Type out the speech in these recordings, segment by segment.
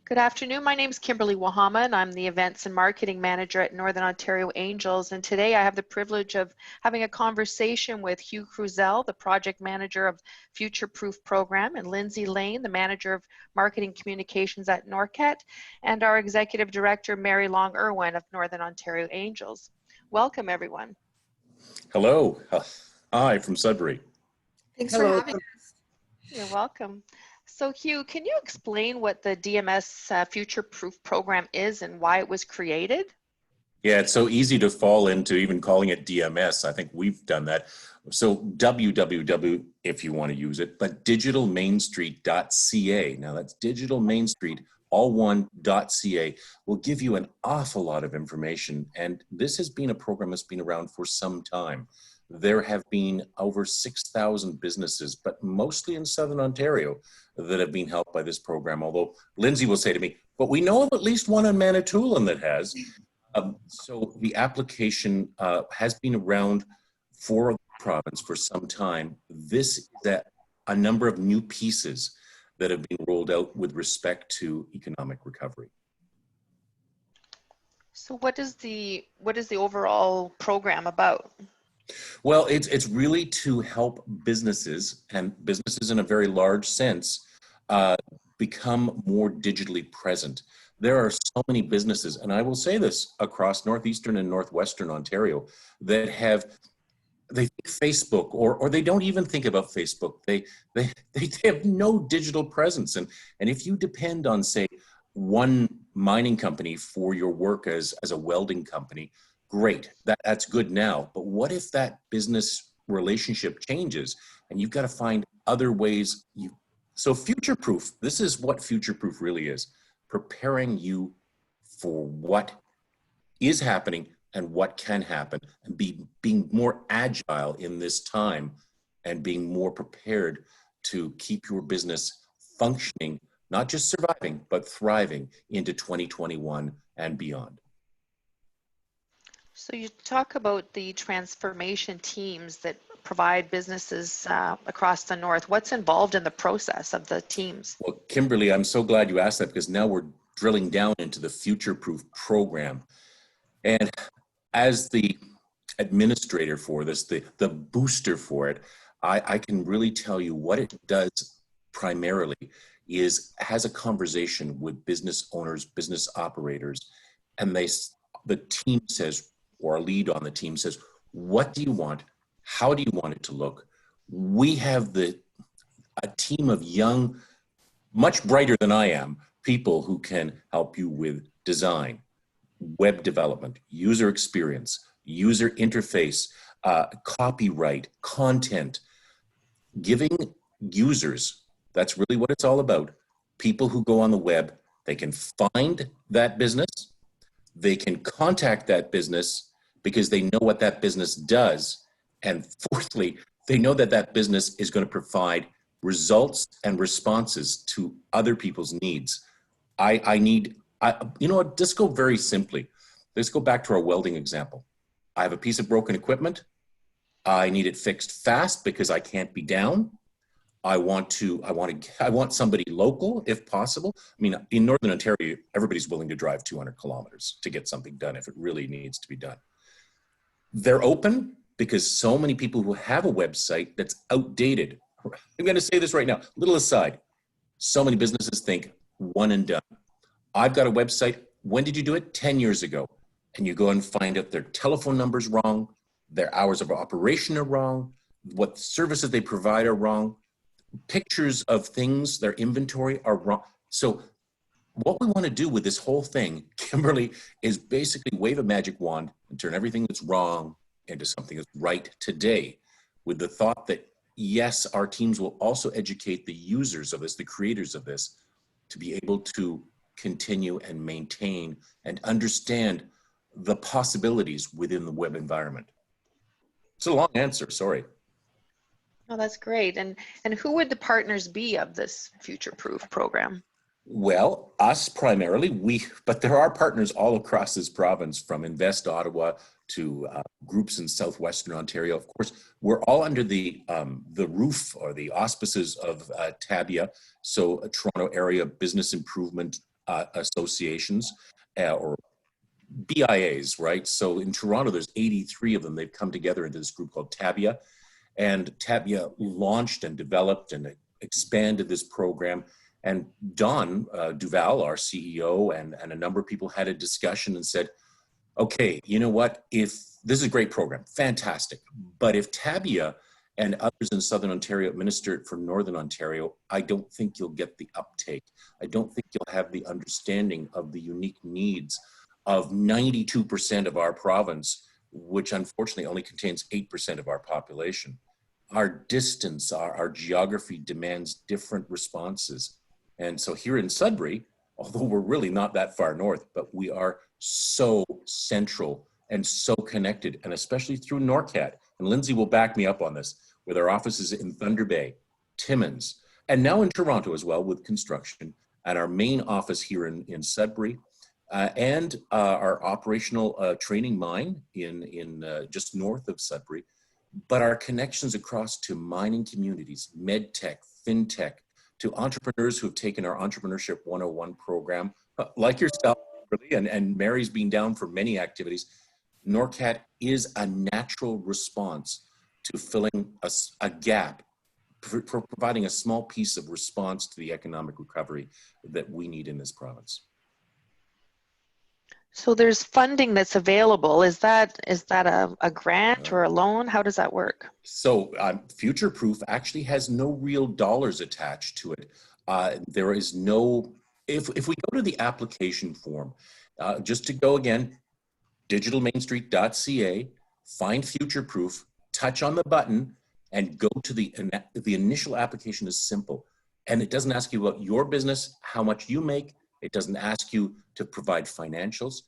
Good afternoon. My name is Kimberly Wahama, and I'm the Events and Marketing Manager at Northern Ontario Angels. And today I have the privilege of having a conversation with Hugh Kruzel, the Project Manager of Future Proof Program, and Lindsay Lane, the Manager of Marketing Communications at NORCAT, and our Executive Director, Mary Long-Irwin of Northern Ontario Angels. Welcome, everyone. Hello. Hi from Sudbury. Thanks for having us. You're welcome. So Hugh, can you explain what the DMS Future Proof program is and why it was created? Yeah, it's so easy to fall into even calling it DMS. I think we've done that. So www, if you want to use it, but digitalmainstreet.ca. Now that's Digital Main Street, all one .ca, will give you an awful lot of information. And this has been a program that's been around for some time. There have been over 6,000 businesses, but mostly in Southern Ontario, that have been helped by this program. Although Lindsay will say to me, but we know of at least one in Manitoulin that has. So the application has been around for the province for some time. This is a number of new pieces that have been rolled out with respect to economic recovery. So what is the overall program about? Well, it's really to help businesses, and businesses in a very large sense, become more digitally present. There are so many businesses, and I will say this, across Northeastern and Northwestern Ontario, that they think Facebook, or they don't even think about Facebook. They have no digital presence. And if you depend on, say, one mining company for your work as a welding company, great, that's good now. But what if that business relationship changes and you've got to find other ways? So future-proof, this is what future-proof really is, preparing you for what is happening and what can happen, and being more agile in this time and being more prepared to keep your business functioning, not just surviving, but thriving into 2021 and beyond. So you talk about the transformation teams that provide businesses across the North. What's involved in the process of the teams? Well, Kimberly, I'm so glad you asked that, because now we're drilling down into the Future Proof program. And as the administrator for this, the booster for it, I can really tell you what it does primarily is has a conversation with business owners, business operators, and the team says, or a lead on the team says, what do you want? How do you want it to look? We have a team of young, much brighter than I am, people who can help you with design, web development, user experience, user interface, copyright, content, giving users, that's really what it's all about. People who go on the web, they can find that business, they can contact that business because they know what that business does. And fourthly, they know that that business is going to provide results and responses to other people's needs. You know what, just go very simply. Let's go back to our welding example. I have a piece of broken equipment. I need it fixed fast because I can't be down. I want somebody local if possible. I mean, in Northern Ontario, everybody's willing to drive 200 kilometers to get something done if it really needs to be done. They're open because so many people who have a website that's outdated. I'm going to say this right now, little aside. So many businesses think one and done. I've got a website. When did you do it? 10 years ago. And you go and find out their telephone number's wrong, their hours of operation are wrong, what services they provide are wrong, pictures of things, their inventory are wrong. So what we want to do with this whole thing, Kimberly, is basically wave a magic wand and turn everything that's wrong into something that's right today, with the thought that, yes, our teams will also educate the users of this, the creators of this, to be able to continue and maintain and understand the possibilities within the web environment. It's a long answer, sorry. Oh, that's great. And who would the partners be of this Future Proof program? Well, us primarily, but there are partners all across this province, from Invest Ottawa to groups in Southwestern Ontario. Of course, we're all under the roof or the auspices of TABIA, so a Toronto Area Business Improvement associations or BIAs, right? So in Toronto, there's 83 of them. They've come together into this group called Tabia. And Tabia launched and developed and expanded this program. And Don Duval, our CEO, and a number of people had a discussion and said, okay, you know what? If this is a great program, fantastic. But if Tabia and others in Southern Ontario administer it for Northern Ontario, I don't think you'll get the uptake. I don't think you'll have the understanding of the unique needs of 92% of our province, which unfortunately only contains 8% of our population. Our distance, our geography demands different responses. And so here in Sudbury, although we're really not that far north, but we are so central and so connected, and especially through NORCAT. And Lindsay will back me up on this, with our offices in Thunder Bay, Timmins, and now in Toronto as well with construction, and our main office here in Sudbury, and our operational training mine in just north of Sudbury. But our connections across to mining communities, medtech, fintech, to entrepreneurs who have taken our Entrepreneurship 101 program, like yourself, really, and Mary's been down for many activities. NORCAT is a natural response to filling a gap, for providing a small piece of response to the economic recovery that we need in this province. So there's funding that's available. Is that a grant or a loan? How does that work? So Future Proof actually has no real dollars attached to it. There is no, if we go to the application form, just to go again, digitalmainstreet.ca, find Future Proof, touch on the button, and go to the initial application is simple. And it doesn't ask you about your business, how much you make. It doesn't ask you to provide financials.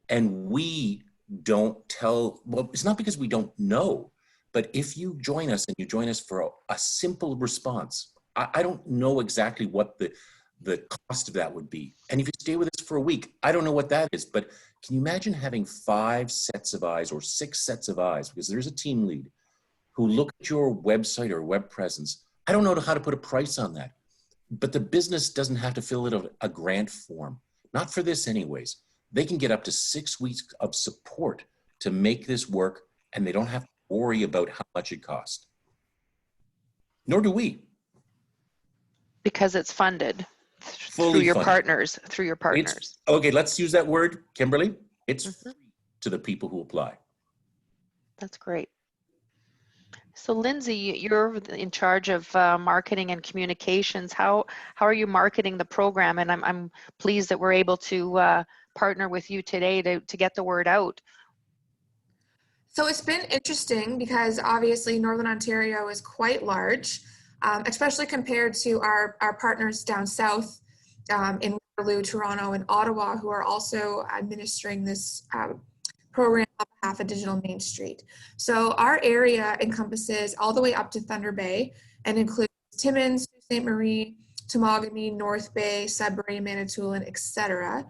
And we don't tell, well, it's not because we don't know, but if you join us and you join us for a simple response, I don't know exactly what the cost of that would be. And if you stay with us for a week, I don't know what that is, but can you imagine having 5 sets of eyes or 6 sets of eyes, because there's a team lead who look at your website or web presence. I don't know how to put a price on that, but the business doesn't have to fill out a grant form. Not for this anyways. They can get up to 6 weeks of support to make this work, and they don't have to worry about how much it costs. Nor do we. Because it's funded Fully through your funded. partners, through your partners. Okay, let's use that word, Kimberly. It's free to the people who apply. That's great. So Lindsay, you're in charge of marketing and communications. How are you marketing the program? And I'm pleased that we're able to partner with you today to get the word out. So it's been interesting because obviously Northern Ontario is quite large, especially compared to our partners down south in Waterloo, Toronto, and Ottawa, who are also administering this program on behalf of Digital Main Street. So our area encompasses all the way up to Thunder Bay and includes Timmins, Sault Ste. Marie, Temagami, North Bay, Sudbury, Manitoulin, etc.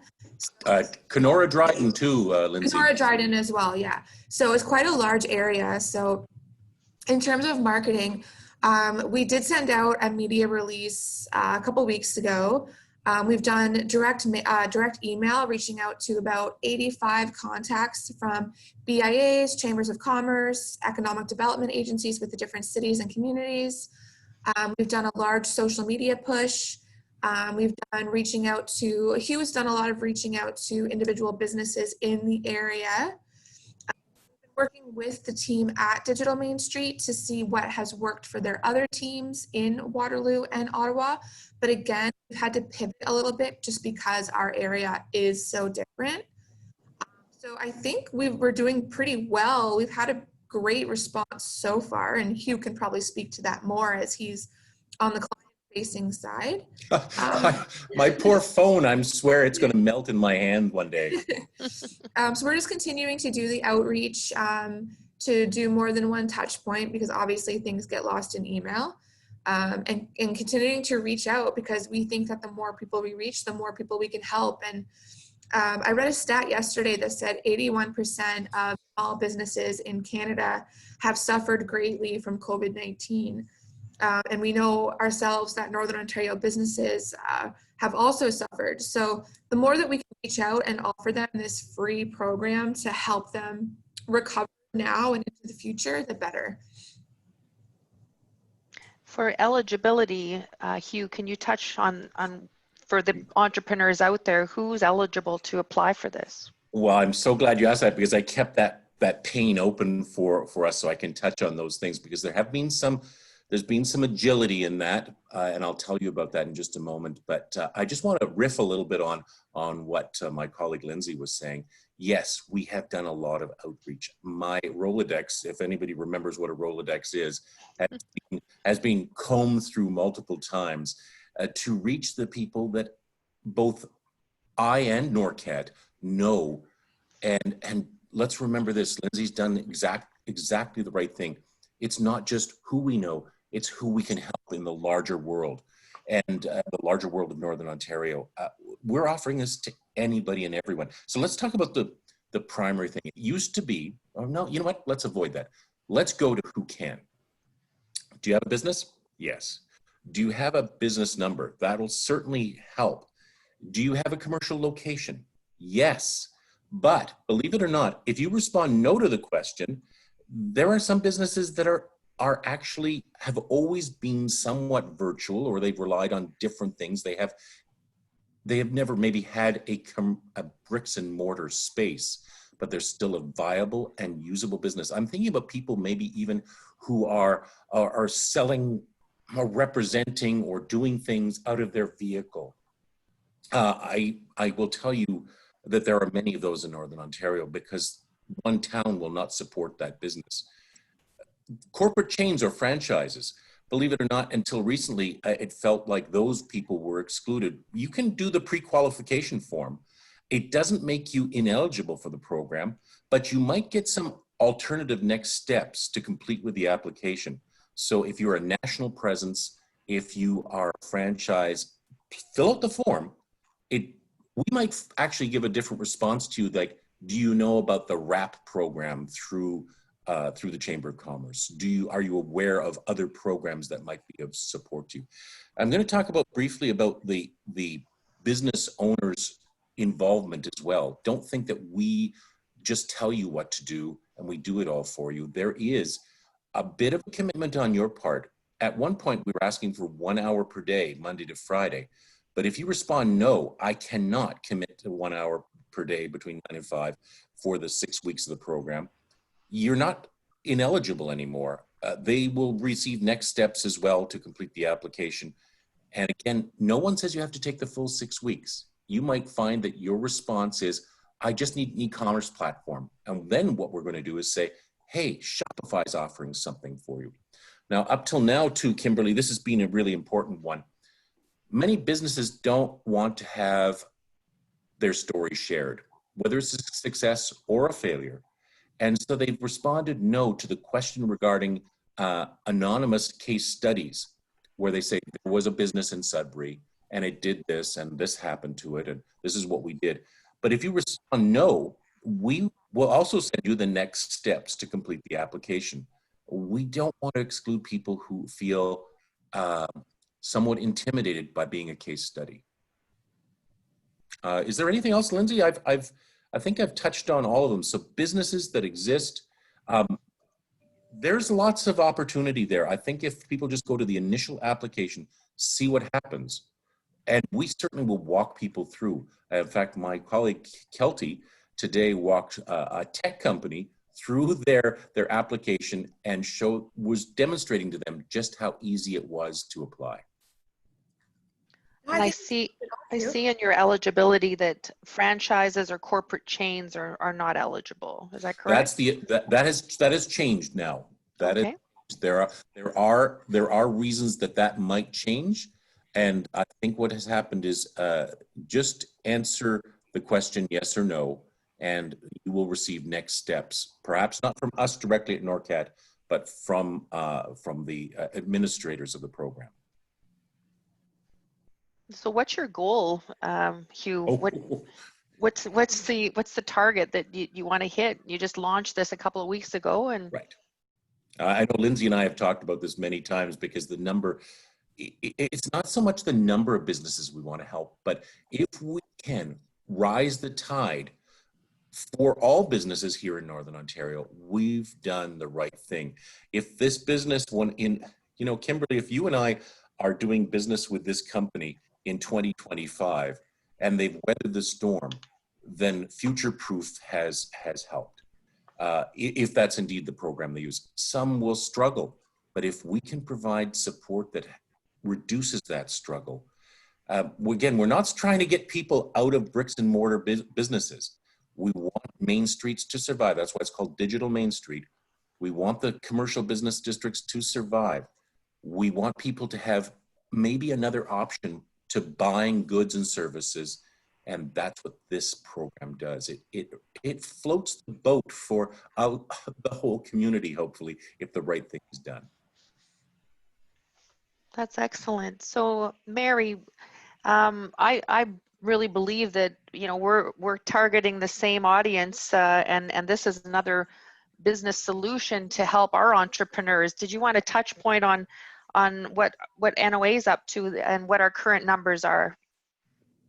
Kenora Dryden too, Lindsay. Kenora Dryden as well, yeah. So it's quite a large area. So in terms of marketing, we did send out a media release a couple weeks ago. We've done direct email, reaching out to about 85 contacts from BIAs, chambers of commerce, economic development agencies with the different cities and communities. We've done a large social media push. We've done reaching out to, Hugh has done a lot of reaching out to individual businesses in the area. Working with the team at Digital Main Street to see what has worked for their other teams in Waterloo and Ottawa. But again, we've had to pivot a little bit just because our area is so different. So I think we're doing pretty well. We've had a great response so far, and Hugh can probably speak to that more as he's on the client-facing side. My poor phone, I swear it's going to melt in my hand one day. So we're just continuing to do the outreach, to do more than one touch point, because obviously things get lost in email, and continuing to reach out, because we think that the more people we reach, the more people we can help. And I read a stat yesterday that said 81% of small businesses in Canada have suffered greatly from COVID-19. And we know ourselves that Northern Ontario businesses have also suffered. So the more that we can reach out and offer them this free program to help them recover now and into the future, the better. For eligibility, Hugh, can you touch on for the entrepreneurs out there, who's eligible to apply for this? Well, I'm so glad you asked that, because I kept that pain open for us so I can touch on those things, because there's been some agility in that, and I'll tell you about that in just a moment. But I just want to riff a little bit on what my colleague Lindsay was saying. Yes, we have done a lot of outreach. My Rolodex, if anybody remembers what a Rolodex is, has been combed through multiple times to reach the people that both I and NORCAT know. And let's remember this, Lindsay's done exactly the right thing. It's not just who we know, it's who we can help in the larger world, and the larger world of Northern Ontario. We're offering this to anybody and everyone. So let's talk about the primary thing. It used to be, oh no, you know what? Let's avoid that. Let's go to who can. Do you have a business? Yes. Do you have a business number? That'll certainly help. Do you have a commercial location? Yes. But believe it or not, if you respond no to the question, there are some businesses that are actually have always been somewhat virtual, or they've relied on different things. They have never maybe had a bricks and mortar space, but they're still a viable and usable business. I'm thinking about people maybe even who are selling or representing or doing things out of their vehicle. I will tell you that there are many of those in Northern Ontario, because one town will not support that business. Corporate chains or franchises, believe it or not, until recently, it felt like those people were excluded. You can do the pre-qualification form. It doesn't make you ineligible for the program, but you might get some alternative next steps to complete with the application. So if you're a national presence, if you are a franchise, fill out the form. We might actually give a different response to you, like, do you know about the WRAP program through the Chamber of Commerce? Are you aware of other programs that might be of support to you? I'm going to talk briefly about the business owners' involvement as well. Don't think that we just tell you what to do and we do it all for you. There is a bit of a commitment on your part. At one point, we were asking for 1 hour per day, Monday to Friday. But if you respond, no, I cannot commit to 1 hour per day between 9 and 5 for the 6 weeks of the program, you're not ineligible anymore. They will receive next steps as well to complete the application. And again, no one says you have to take the full 6 weeks. You might find that your response is, I just need an e-commerce platform. And then what we're going to do is say, hey, Shopify is offering something for you. Now, up till now too, Kimberly, this has been a really important one. Many businesses don't want to have their story shared, whether it's a success or a failure. And so they've responded no to the question regarding anonymous case studies, where they say there was a business in Sudbury and it did this and this happened to it and this is what we did. But if you respond no, we will also send you the next steps to complete the application. We don't want to exclude people who feel somewhat intimidated by being a case study. Is there anything else, Lindsay? I think I've touched on all of them. So businesses that exist, there's lots of opportunity there. I think if people just go to the initial application, see what happens, and we certainly will walk people through. In fact, my colleague Kelty today walked a tech company through their application and was demonstrating to them just how easy it was to apply. And I see in your eligibility that franchises or corporate chains are not eligible. Is that correct? That has changed now. Okay. There are reasons that might change, and I think what has happened is just answer the question yes or no, and you will receive next steps. Perhaps not from us directly at NORCAT, but from the administrators of the program. So what's your goal, Hugh? What's the target that you want to hit? You just launched this a couple of weeks ago, and right. I know Lindsay and I have talked about this many times, because the number it's not so much the number of businesses we want to help, but if we can rise the tide for all businesses here in Northern Ontario, we've done the right thing. If this business Kimberly, if you and I are doing business with this company in 2025 and they've weathered the storm, then Future Proof has helped. If that's indeed the program they use. Some will struggle, but if we can provide support that reduces that struggle, again, we're not trying to get people out of bricks and mortar businesses. We want Main Streets to survive. That's why it's called Digital Main Street. We want the commercial business districts to survive. We want people to have maybe another option to buying goods and services. And that's what this program does. It floats the boat for the whole community, hopefully, if the right thing is done. That's excellent. So, Mary, I really believe that we're targeting the same audience, and this is another business solution to help our entrepreneurs. Did you want to touch point on what NOA is up to and what our current numbers are?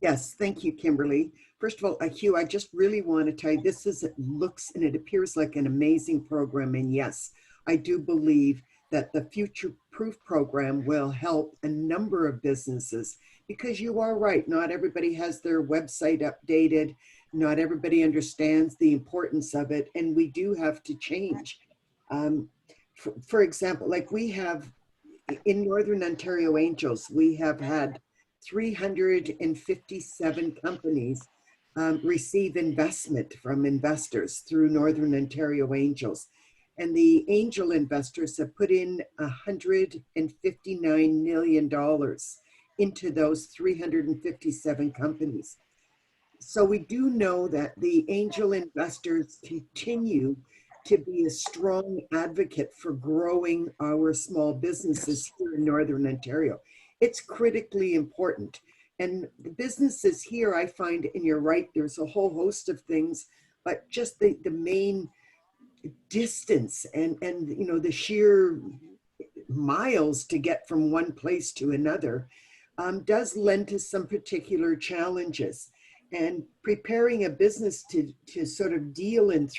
Yes, thank you, Kimberly. First of all, Hugh, I just really want to tell you, it looks and it appears like an amazing program. And yes, I do believe that the Future Proof program will help a number of businesses, because you are right, not everybody has their website updated, not everybody understands the importance of it, and we do have to change. For example, like we have in Northern Ontario Angels, we have had 357 companies receive investment from investors through Northern Ontario Angels. And the angel investors have put in $159 million into those 357 companies. So we do know that the angel investors continue to be a strong advocate for growing our small businesses here in Northern Ontario. It's critically important. And the businesses here, I find, and you're right, there's a whole host of things, but just the main distance and the sheer miles to get from one place to another does lend to some particular challenges. And preparing a business to sort of deal and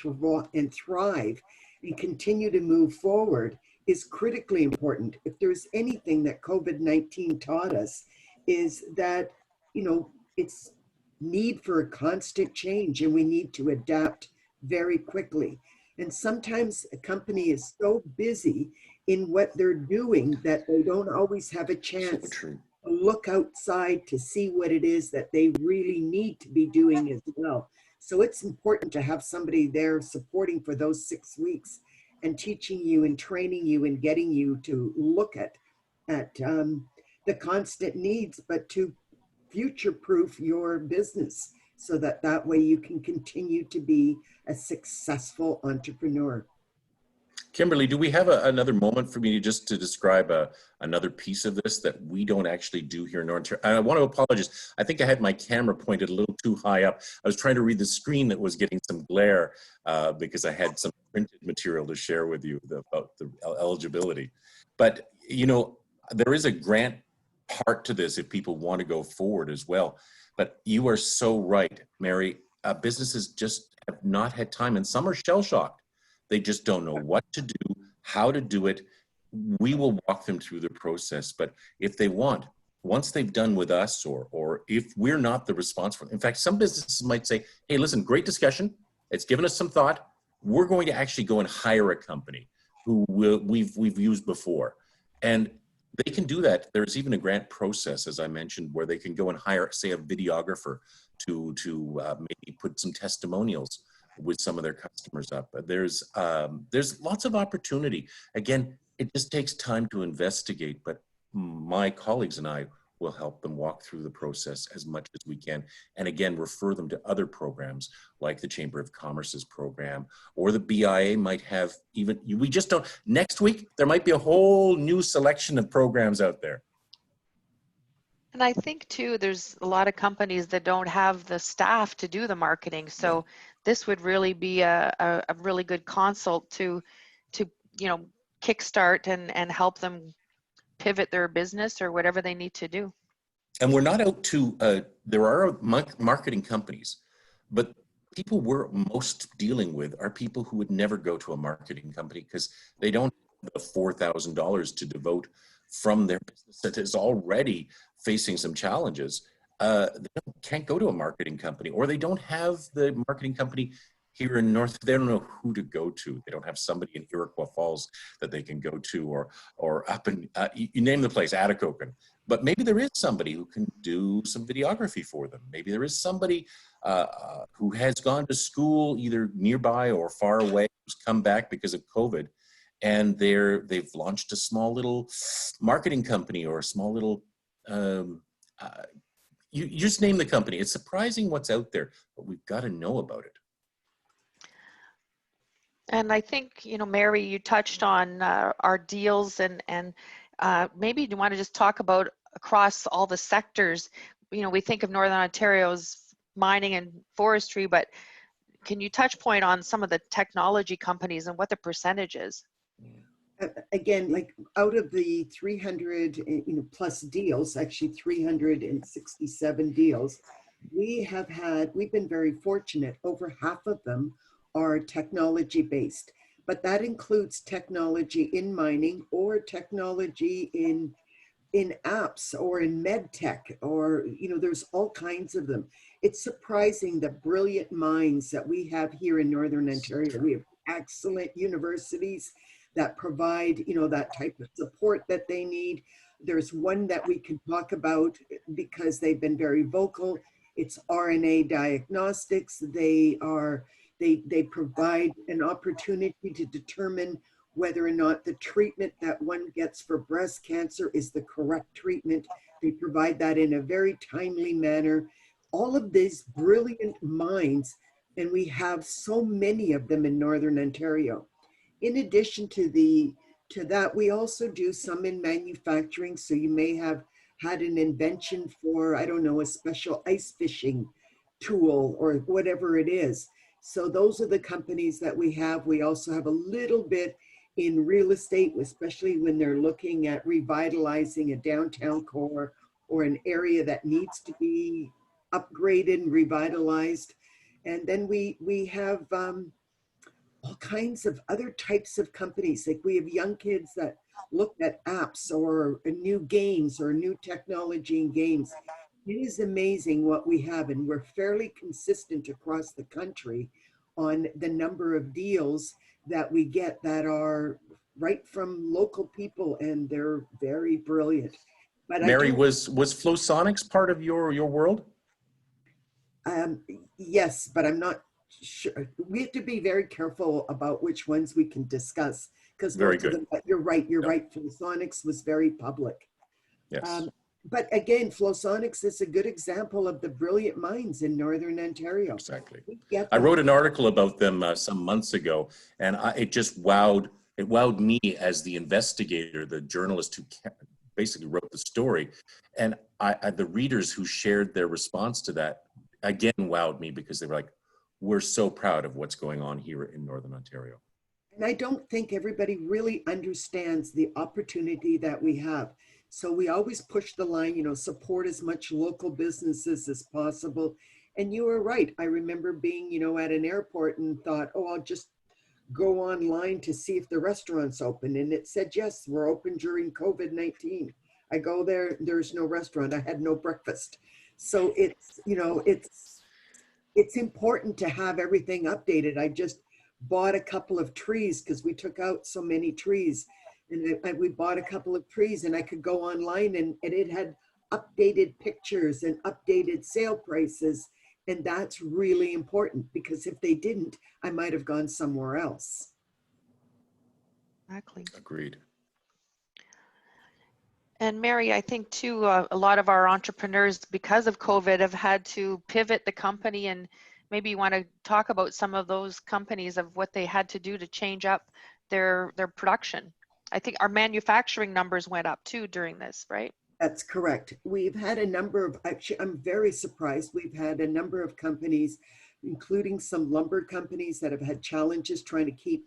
thrive and continue to move forward is critically important. If there's anything that COVID-19 taught us, is that, it's need for a constant change, and we need to adapt very quickly. And sometimes a company is so busy in what they're doing that they don't always have a chance to look outside to see what it is that they really need to be doing as well. So it's important to have somebody there supporting for those 6 weeks and teaching you and training you and getting you to look at the constant needs, but to future-proof your business so that way you can continue to be a successful entrepreneur. Kimberly, do we have another moment for me to describe another piece of this that we don't actually do here in Northern Ontario? I want to apologize. I think I had my camera pointed a little too high up. I was trying to read the screen that was getting some glare because I had some printed material to share with you about the eligibility. But, there is a grant part to this if people want to go forward as well. But you are so right, Mary. Businesses just have not had time, and some are shell-shocked. They just don't know what to do, how to do it. We will walk them through the process. But if they want, once they've done with us, or if we're not the responsible, in fact, some businesses might say, hey, listen, great discussion. It's given us some thought. We're going to actually go and hire a company who we've used before. And they can do that. There's even a grant process, as I mentioned, where they can go and hire, say, a videographer to maybe put some testimonials with some of their customers up. There's lots of opportunity. Again, it just takes time to investigate, but my colleagues and I will help them walk through the process as much as we can. And again, refer them to other programs like the Chamber of Commerce's program, or the BIA might have we just don't, next week, there might be a whole new selection of programs out there. And I think too, there's a lot of companies that don't have the staff to do the marketing. So this would really be a really good consult to kickstart and help them pivot their business or whatever they need to do. And we're not out to, there are marketing companies, but people we're most dealing with are people who would never go to a marketing company because they don't have the $4,000 to devote from their business that is already facing some challenges. Can't go to a marketing company, or they don't have the marketing company here in North. They don't know who to go to. They don't have somebody in Iroquois Falls that they can go to, or up in, you name the place, Atikokan. But maybe there is somebody who can do some videography for them. Maybe there is somebody who has gone to school either nearby or far away, who's come back because of COVID, and they've launched a small little marketing company or a small little, you just name the company. It's surprising what's out there, but we've got to know about it. And I think, you know, Mary, you touched on our deals, and maybe you want to just talk about across all the sectors. You know, we think of Northern Ontario's mining and forestry, but can you touch point on some of the technology companies and what the percentage is? Again, like out of the 300 plus deals, actually 367 deals, we've been very fortunate. Over half of them are technology based, but that includes technology in mining or technology in apps or in med tech, or there's all kinds of them. It's surprising the brilliant minds that we have here in Northern Ontario. We have excellent universities that provide that type of support that they need. There's one that we can talk about because they've been very vocal. It's RNA diagnostics. They provide an opportunity to determine whether or not the treatment that one gets for breast cancer is the correct treatment. They provide that in a very timely manner. All of these brilliant minds, and we have so many of them in Northern Ontario. In addition to that, we also do some in manufacturing. So you may have had an invention for, I don't know, a special ice fishing tool or whatever it is. So those are the companies that we have. We also have a little bit in real estate, especially when they're looking at revitalizing a downtown core or an area that needs to be upgraded and revitalized. And then we have all kinds of other types of companies. Like we have young kids that look at apps or new games or new technology in games. It is amazing what we have, and we're fairly consistent across the country on the number of deals that we get that are right from local people, and they're very brilliant. But Mary, was Flowsonics part of your world? Yes, but I'm not sure. We have to be very careful about which ones we can discuss, because very good. You're right. Flowsonics was very public. Yes. But again, Flowsonics is a good example of the brilliant minds in Northern Ontario. Exactly. I wrote an article about them some months ago, and it just wowed me as the investigator, the journalist who basically wrote the story. And the readers who shared their response to that, again, wowed me, because they were like, we're so proud of what's going on here in Northern Ontario. And I don't think everybody really understands the opportunity that we have. So we always push the line, support as much local businesses as possible. And you were right. I remember being, at an airport and thought, oh, I'll just go online to see if the restaurant's open. And it said, yes, we're open during COVID-19. I go there, there's no restaurant. I had no breakfast. So it's important to have everything updated. I just bought a couple of trees because we took out so many trees. And we bought a couple of trees, and I could go online and it had updated pictures and updated sale prices. And that's really important, because if they didn't, I might have gone somewhere else. Exactly. Agreed. And Mary, I think too, a lot of our entrepreneurs, because of COVID, have had to pivot the company, and maybe you want to talk about some of those companies of what they had to do to change up their production. I think our manufacturing numbers went up too during this, right? That's correct. We've had a number of, actually, I'm very surprised. We've had a number of companies, including some lumber companies, that have had challenges trying to keep,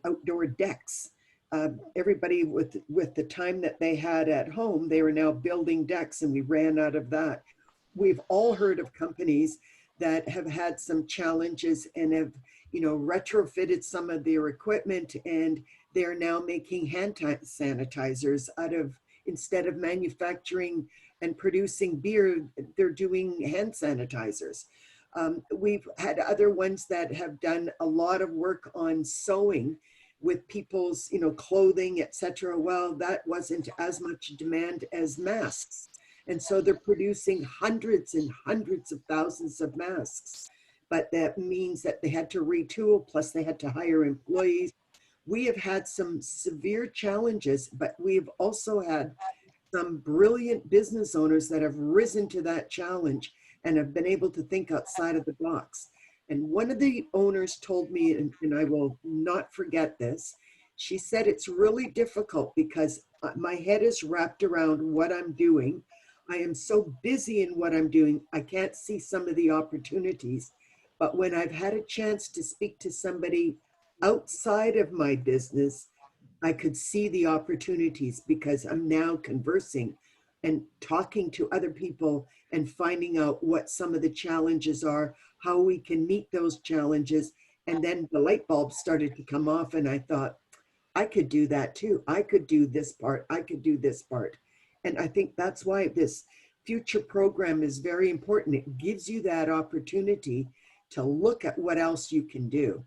outdoor decks. everybody with the time that they had at home, they were now building decks, and we ran out of that. We've all heard of companies that have had some challenges and have, you know, retrofitted some of their equipment, and they're now making hand sanitizers out of, instead of manufacturing and producing beer, they're doing hand sanitizers. We've had other ones that have done a lot of work on sewing with people's, you know, clothing, etc. Well, that wasn't as much demand as masks. And so they're producing hundreds and hundreds of thousands of masks. But that means that they had to retool, plus they had to hire employees. We have had some severe challenges, but we've also had some brilliant business owners that have risen to that challenge and have been able to think outside of the box. And one of the owners told me, and I will not forget this, she said, it's really difficult because my head is wrapped around what I'm doing. I am so busy in what I'm doing, I can't see some of the opportunities. But when I've had a chance to speak to somebody outside of my business, I could see the opportunities because I'm now conversing and talking to other people and finding out what some of the challenges are, how we can meet those challenges. And then the light bulb started to come off, and I thought, I could do that too. I could do this part. I could do this part. And I think that's why this future program is very important. It gives you that opportunity to look at what else you can do.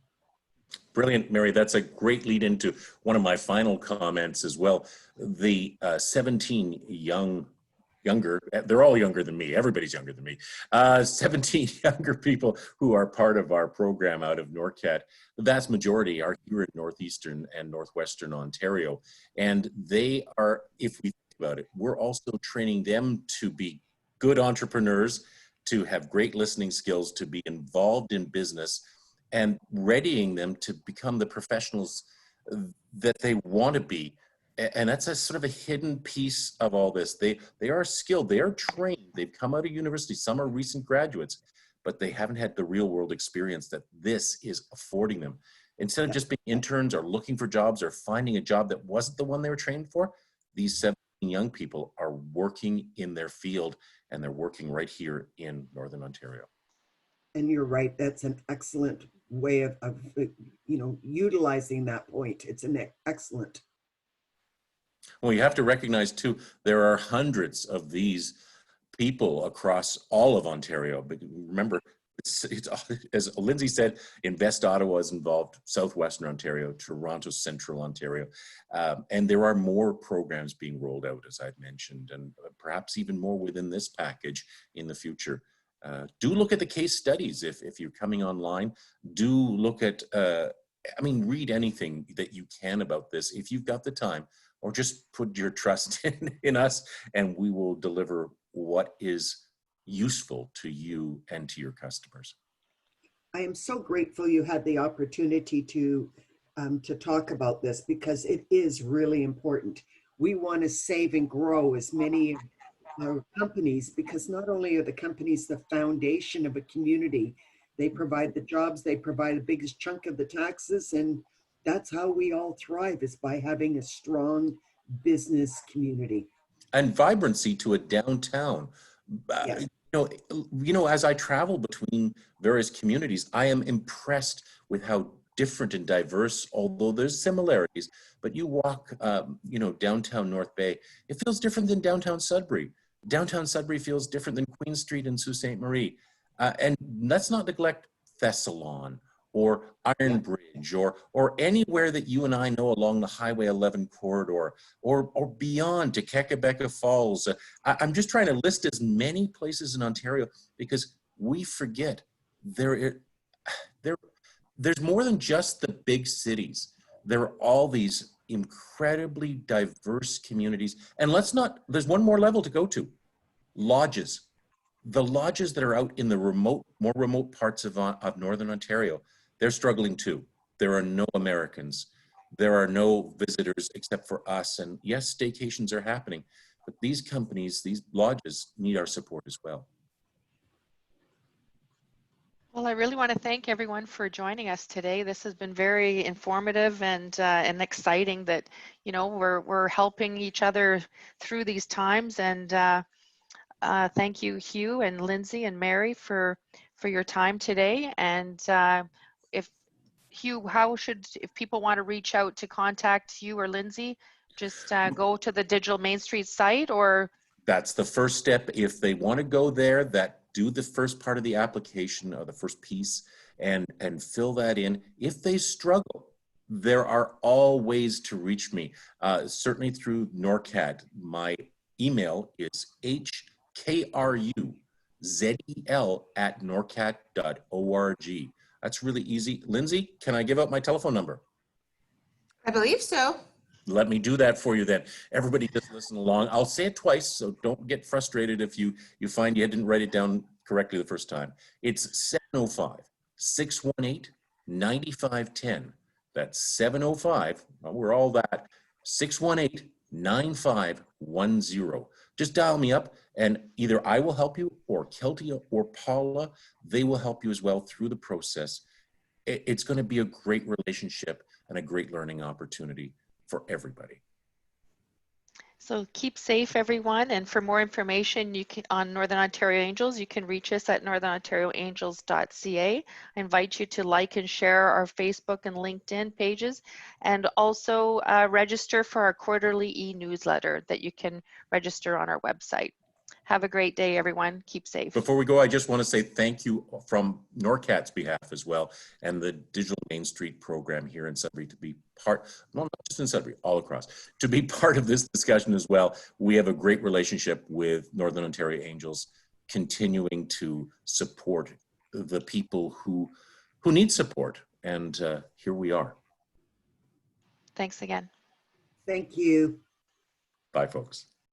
Brilliant, Mary. That's a great lead into one of my final comments as well. The 17 younger, they're all younger than me. Everybody's younger than me. 17 younger people who are part of our program out of NORCAT. The vast majority are here in Northeastern and Northwestern Ontario. And they are, if we think about it, we're also training them to be good entrepreneurs, to have great listening skills, to be involved in business, and readying them to become the professionals that they want to be. And that's a sort of a hidden piece of all this. They are skilled, they are trained, they've come out of university, some are recent graduates, but they haven't had the real world experience that this is affording them. Instead of just being interns or looking for jobs or finding a job that wasn't the one they were trained for, these 17 young people are working in their field, and they're working right here in Northern Ontario. And you're right, that's an excellent way of you know, utilizing that point. It's an excellent. Well, you have to recognize too, there are hundreds of these people across all of Ontario. But remember, it's as Lindsay said, Invest Ottawa is involved, Southwestern Ontario, Toronto, Central Ontario. And there are more programs being rolled out, as I've mentioned, and perhaps even more within this package in the future. Do look at the case studies if you're coming online. Do look at, I mean, read anything that you can about this if you've got the time, or just put your trust in us, and we will deliver what is useful to you and to your customers. I am so grateful you had the opportunity to talk about this, because it is really important. We want to save and grow as many companies, because not only are the companies the foundation of a community, they provide the jobs, they provide the biggest chunk of the taxes, and that's how we all thrive, is by having a strong business community. And vibrancy to a downtown. Yes. You know, as I travel between various communities, I am impressed with how different and diverse, although there's similarities, but you walk, you know, downtown North Bay, it feels different than downtown Sudbury. Downtown Sudbury feels different than Queen Street and Sault Ste. Marie. And let's not neglect Thessalon or Iron Bridge or anywhere that you and I know along the Highway 11 corridor or beyond to Kekabeka Falls. I'm just trying to list as many places in Ontario, because we forget there's more than just the big cities. There are all these incredibly diverse communities. And there's one more level to go to. Lodges. The lodges that are out in the more remote parts of Northern Ontario, they're struggling too. There are no Americans. There are no visitors except for us. And yes, staycations are happening, but these companies, these lodges need our support as well. Well, I really want to thank everyone for joining us today. This has been very informative and exciting that, you know, we're helping each other through these times. And thank you, Hugh and Lindsay and Mary, for your time today. And if Hugh, if people want to reach out to contact you or Lindsay, just go to the Digital Main Street site, or? That's the first step. If they want to go there, do the first part of the application or the first piece and fill that in. If they struggle, there are all ways to reach me. Certainly through NORCAT. My email is hkruzel@norcat.org. That's really easy. Lindsay, can I give out my telephone number? I believe so. Let me do that for you then. Everybody just listen along. I'll say it twice, so don't get frustrated if you find you didn't write it down correctly the first time. It's 705-618-9510. That's 705, well, we're all that, 618-9510. Just dial me up and either I will help you or Kelty or Paula, they will help you as well through the process. It's going to be a great relationship and a great learning opportunity for everybody. So keep safe, everyone. And for more information, you can on Northern Ontario Angels, you can reach us at northernontarioangels.ca. I invite you to like and share our Facebook and LinkedIn pages, and also register for our quarterly e-newsletter that you can register on our website. Have a great day, everyone. Keep safe. Before we go, I just want to say thank you from NORCAT's behalf as well, and the Digital Main Street program here in Sudbury to be part, no, not just in Sudbury, all across, to be part of this discussion as well. We have a great relationship with Northern Ontario Angels, continuing to support the people who need support, and here we are. Thanks again. Thank you. Bye, folks.